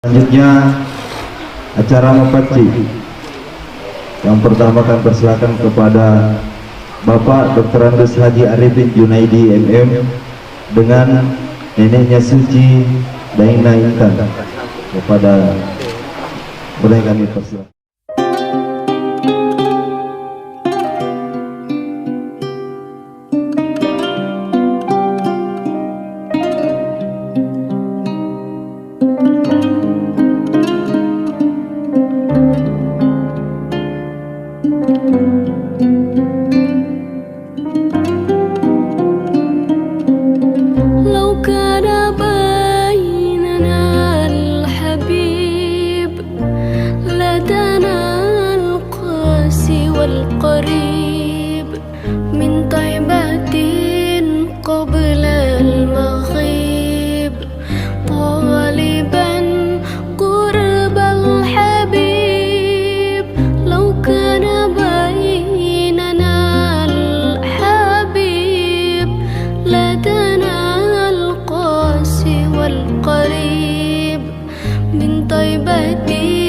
Selanjutnya acara Mapatci. Yang pertama kami persilakan kepada Bapak Dr. Andes Haji Arifin Junaidi MM dengan neneknya Suci Daina Intan. Kepada boleh kami persilakan. والقريب من طيبة قبل المغيب طالبا قرب الحبيب لو كان بيننا الحبيب لدنا القاسي والقريب من طيبة